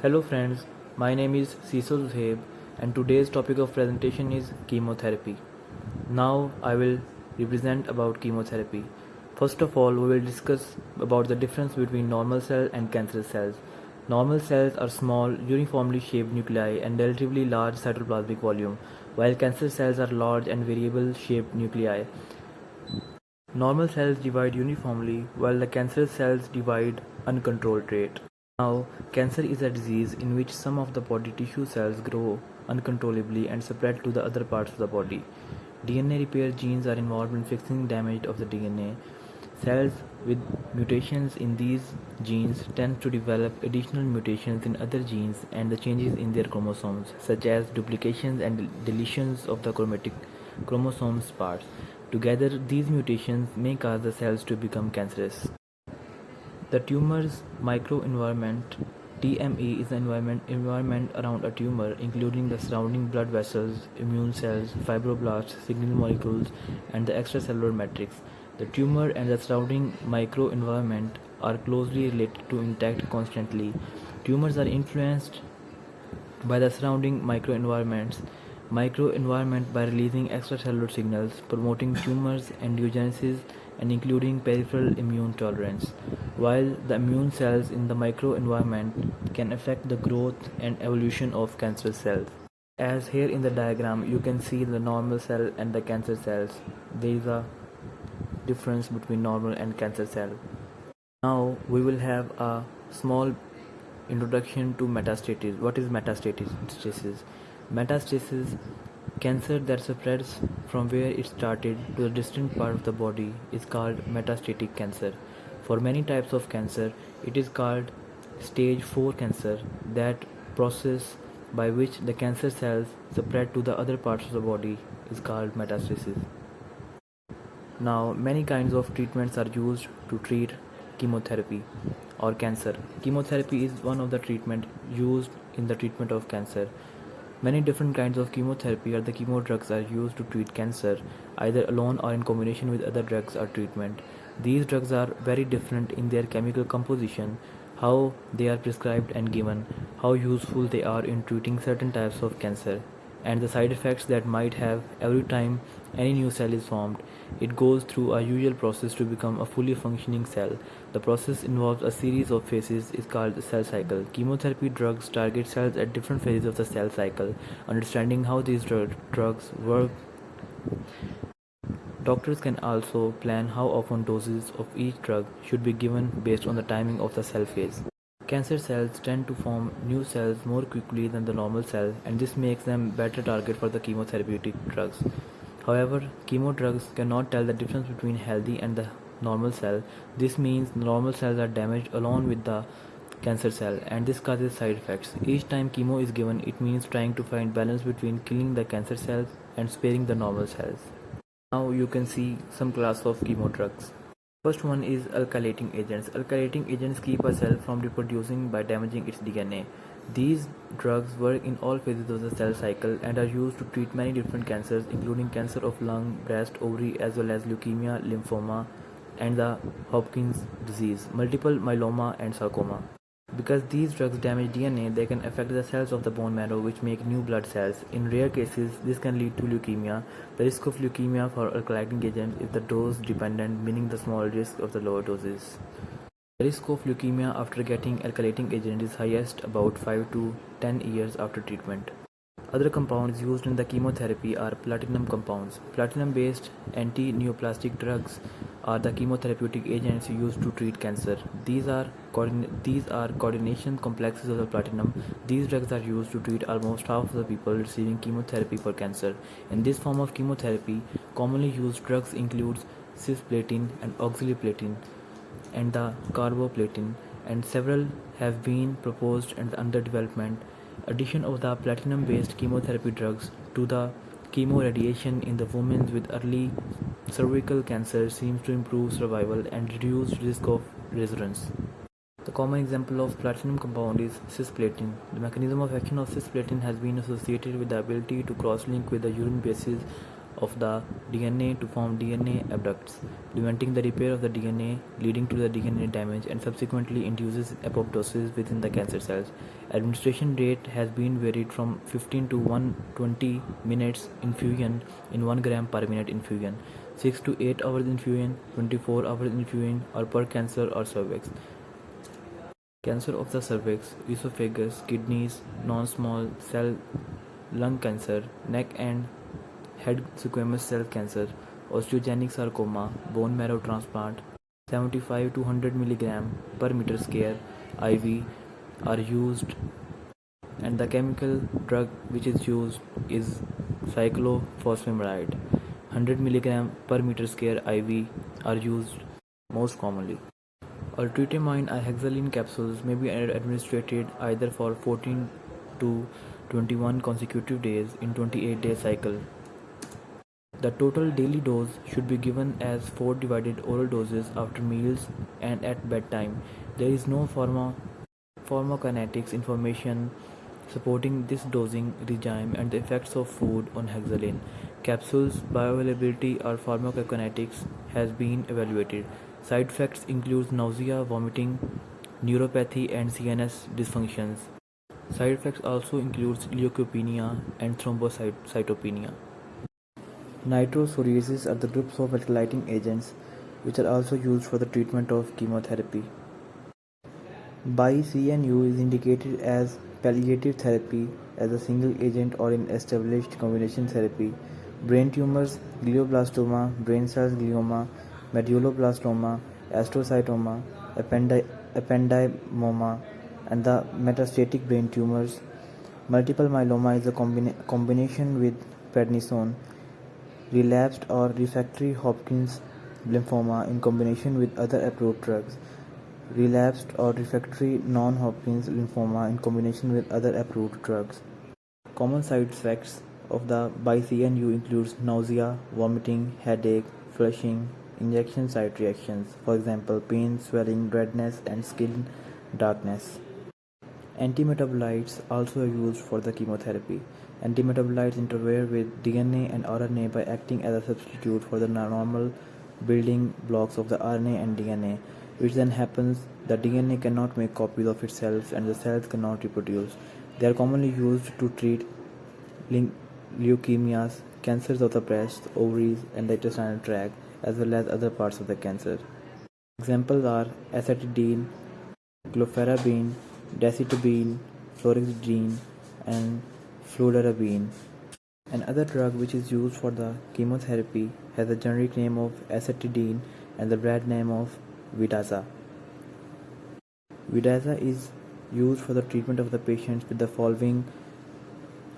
Hello friends, my name is Cecil Zuhaib and today's topic of presentation is chemotherapy. Now I will represent about chemotherapy. First of all, we will discuss about the difference between normal cell and cancerous cells. Normal cells are small, uniformly shaped nuclei and relatively large cytoplasmic volume, while cancer cells are large and variable shaped nuclei. Normal cells divide uniformly, while the cancerous cells divide uncontrolled rate. Now, cancer is a disease in which some of the body tissue cells grow uncontrollably and spread to the other parts of the body. DNA repair genes are involved in fixing damage of the DNA. Cells with mutations in these genes tend to develop additional mutations in other genes and the changes in their chromosomes, such as duplications and deletions of the chromatic chromosomes parts. Together, these mutations may cause the cells to become cancerous. The tumor's microenvironment (TME) is the environment around a tumor, including the surrounding blood vessels, immune cells, fibroblasts, signal molecules, and the extracellular matrix. The tumor and the surrounding microenvironment are closely related to intact constantly. Tumors are influenced by the surrounding microenvironment by releasing extracellular signals, promoting tumors angiogenesis and including peripheral immune tolerance, while the immune cells in the microenvironment can affect the growth and evolution of cancerous cells. As here in the diagram you can see the normal cell and the cancer cells. There is a difference between normal and cancer cell. Now we will have a small introduction to metastasis. What is metastasis? Metastasis, cancer that spreads from where it started to a distant part of the body, is called metastatic cancer. For many types of cancer, it is called stage 4 cancer. That process by which the cancer cells spread to the other parts of the body is called metastasis. Now, many kinds of treatments are used to treat chemotherapy or cancer. Chemotherapy is one of the treatment used in the treatment of cancer. Many different kinds of chemotherapy or the chemo drugs are used to treat cancer, either alone or in combination with other drugs or treatment. These drugs are very different in their chemical composition, how they are prescribed and given, how useful they are in treating certain types of cancer, and the side effects that might have every time any new cell is formed. It goes through a usual process to become a fully functioning cell. The process involves a series of phases is called the cell cycle. Chemotherapy drugs target cells at different phases of the cell cycle. Understanding how these drugs work, doctors can also plan how often doses of each drug should be given based on the timing of the cell phase. Cancer cells tend to form new cells more quickly than the normal cell, and this makes them better target for the chemotherapeutic drugs. However, chemo drugs cannot tell the difference between healthy and the normal cell. This means normal cells are damaged along with the cancer cell, and this causes side effects. Each time chemo is given, it means trying to find balance between killing the cancer cells and sparing the normal cells. Now you can see some class of chemo drugs. First one is alkylating agents. Alkylating agents keep a cell from reproducing by damaging its DNA. These drugs work in all phases of the cell cycle and are used to treat many different cancers, including cancer of lung, breast, ovary, as well as leukemia, lymphoma, and the Hopkins disease, multiple myeloma, and sarcoma. Because these drugs damage DNA, they can affect the cells of the bone marrow, which make new blood cells. In rare cases, this can lead to leukemia. The risk of leukemia for alkylating agents is the dose dependent, meaning the small risk of the lower doses. The risk of leukemia after getting alkylating agent is highest about 5 to 10 years after treatment. Other compounds used in the chemotherapy are platinum compounds. Platinum-based anti-neoplastic drugs are the chemotherapeutic agents used to treat cancer. These are coordination complexes of the platinum. These drugs are used to treat almost half of the people receiving chemotherapy for cancer. In this form of chemotherapy, commonly used drugs include cisplatin and oxaliplatin and the carboplatin, and several have been proposed and under development. Addition of the platinum-based chemotherapy drugs to the chemoradiation in the women with early cervical cancer seems to improve survival and reduce risk of recurrence. The common example of platinum compound is cisplatin. The mechanism of action of cisplatin has been associated with the ability to cross-link with the urine bases of the DNA to form DNA abducts, preventing the repair of the DNA, leading to the DNA damage, and subsequently induces apoptosis within the cancer cells. Administration rate has been varied from 15 to 120 minutes infusion in 1 gram per minute infusion, 6 to 8 hours infusion, 24 hours infusion, or per cancer or cervix. Cancer of the cervix, esophagus, kidneys, non-small cell lung cancer, neck and head squamous cell cancer, osteogenic sarcoma, bone marrow transplant, 75 to 100 mg per meter square IV are used, and the chemical drug which is used is cyclophosphamide. 100 mg per meter square IV are used most commonly. Altritiamine or hexaline capsules may be administered either for 14 to 21 consecutive days in 28-day cycle. The total daily dose should be given as 4 divided oral doses after meals and at bedtime. There is no pharmacokinetics information supporting this dosing regime and the effects of food on hexaline. Capsules bioavailability or pharmacokinetics has been evaluated. Side effects include nausea, vomiting, neuropathy, and CNS dysfunctions. Side effects also include leukopenia and thrombocytopenia. Nitrosoureases are the groups of alkylating agents which are also used for the treatment of chemotherapy. BiCNU is indicated as palliative therapy as a single agent or in established combination therapy. Brain tumors, glioblastoma, brain cells glioma, medulloblastoma, astrocytoma, ependymoma, and the metastatic brain tumors. Multiple myeloma is a combination with prednisone. Relapsed or refractory Hodgkin's lymphoma in combination with other approved drugs. Relapsed or refractory non-Hodgkin's lymphoma in combination with other approved drugs. Common side effects of the BiCNU includes nausea, vomiting, headache, flushing, injection site reactions, for example, pain, swelling, redness, and skin darkness. Antimetabolites also are used for the chemotherapy. Antimetabolites interfere with DNA and RNA by acting as a substitute for the normal building blocks of the RNA and DNA, which then happens the DNA cannot make copies of itself and the cells cannot reproduce. They are commonly used to treat leukemias, cancers of the breast, ovaries, and the intestinal tract, as well as other parts of the cancer. Examples are acetidine, clofarabine, decitabine, fluoxetine, and fludarabine. Another drug which is used for the chemotherapy has the generic name of acetidine and the brand name of Vidaza. Vidaza is used for the treatment of the patients with the following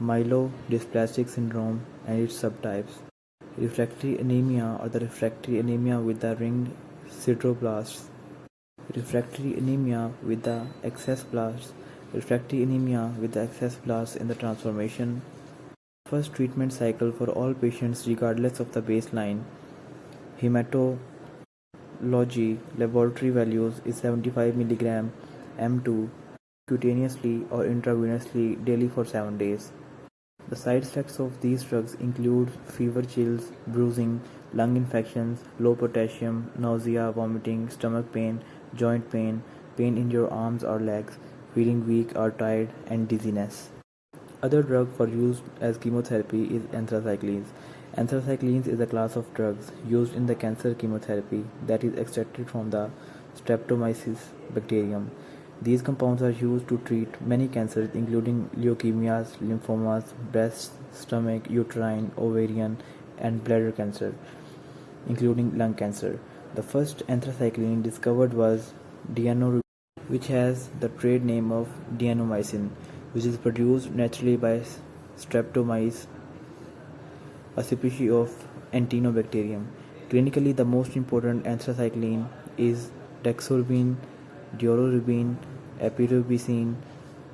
myelodysplastic syndrome and its subtypes: refractory anemia or the refractory anemia with the ringed sideroblasts, refractory anemia with the excess blasts, refractory anemia with the excess blasts in the transformation. First treatment cycle for all patients regardless of the baseline hematology laboratory values is 75 mg M2 cutaneously or intravenously daily for 7 days. The side effects of these drugs include fever, chills, bruising, lung infections, low potassium, nausea, vomiting, stomach pain, joint pain, pain in your arms or legs, feeling weak or tired, and dizziness. Other drug for use as chemotherapy is anthracyclines. Anthracyclines is a class of drugs used in the cancer chemotherapy that is extracted from the Streptomyces bacterium. These compounds are used to treat many cancers including leukemias, lymphomas, breast, stomach, uterine, ovarian, and bladder cancer, including lung cancer. The first anthracycline discovered was dianorubin, which has the trade name of dianomycin, which is produced naturally by Streptomyces, a species of Enterobacterium. Clinically, the most important anthracycline is dexorubin, dianorubin, epirubicin,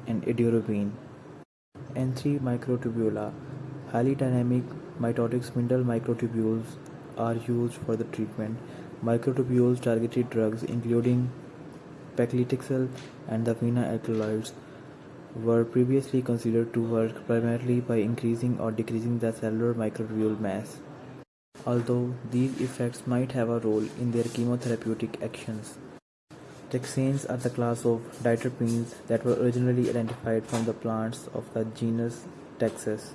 and idarubin. N3 microtubula, highly dynamic mitotic spindle microtubules, are used for the treatment. Microtubules targeted drugs including paclitaxel and the vena alkaloids were previously considered to work primarily by increasing or decreasing the cellular microtubule mass. although these effects might have a role in their chemotherapeutic actions. Taxanes are the class of diterpenes that were originally identified from the plants of the genus Taxus,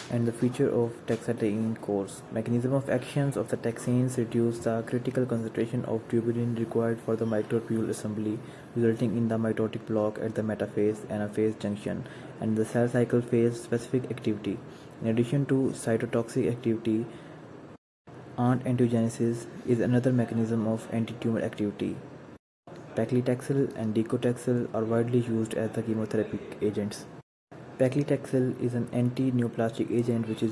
and the feature of taxane course. Mechanism of actions of the taxanes reduce the critical concentration of tuburin required for the microtubule assembly, resulting in the mitotic block at the metaphase anaphase junction and the cell cycle phase specific activity. In addition to cytotoxic activity, angiogenesis is another mechanism of anti-tumor activity. Paclitaxel and docetaxel are widely used as the chemotherapeutic agents. Paclitaxel is an anti-neoplastic agent which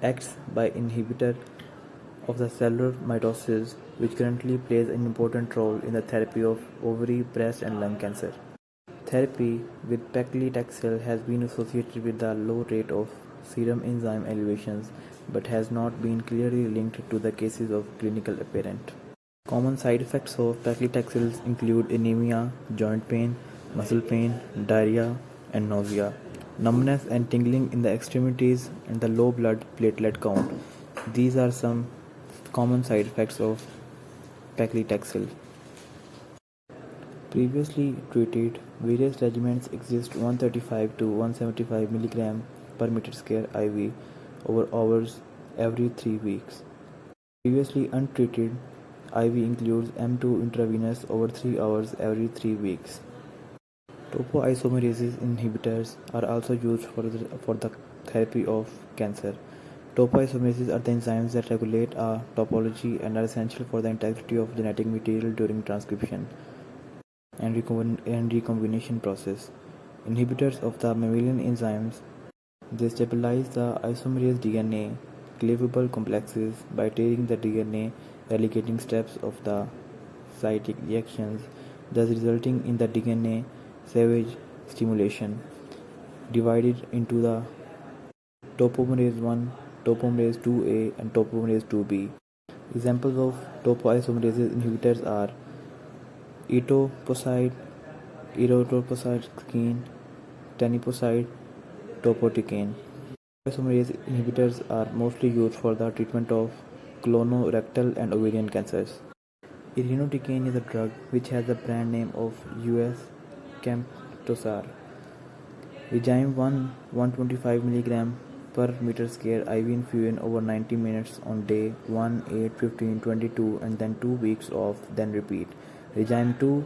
acts by inhibitor of the cellular mitosis, which currently plays an important role in the therapy of ovary, breast, and lung cancer. Therapy with paclitaxel has been associated with a low rate of serum enzyme elevations, but has not been clearly linked to the cases of clinical apparent. Common side effects of paclitaxel include anemia, joint pain, muscle pain, diarrhea, and nausea, numbness and tingling in the extremities, and the low blood platelet count. These are some common side effects of paclitaxel. Previously treated, various regimens exist 135 to 175 mg per meter square IV over hours every 3 weeks. Previously untreated, IV includes M2 intravenous over 3 hours every 3 weeks. Topoisomerase inhibitors are also used for the therapy of cancer. Topoisomerases are the enzymes that regulate a topology and are essential for the integrity of genetic material during transcription and recombination process. Inhibitors of the mammalian enzymes, they stabilize the isomerase DNA cleavable complexes by tearing the DNA, relegating steps of the site reactions, thus resulting in the DNA cleavage stimulation, divided into the topomerase 1, topomerase 2A, and topomerase 2B. Examples of topoisomerase inhibitors are etoposide, erythropoietin, teniposide, topotecan. Topoisomerase inhibitors are mostly used for the treatment of colorectal and ovarian cancers. Irinotecan is a drug which has the brand name of US Camptosar. Regime 125 mg per meter square IV infusion over 90 minutes on day 1, 8, 15, 22 and then 2 weeks off, then repeat. Regime 2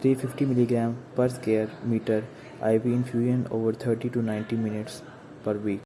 350 mg per square meter IV infusion over 30 to 90 minutes per week.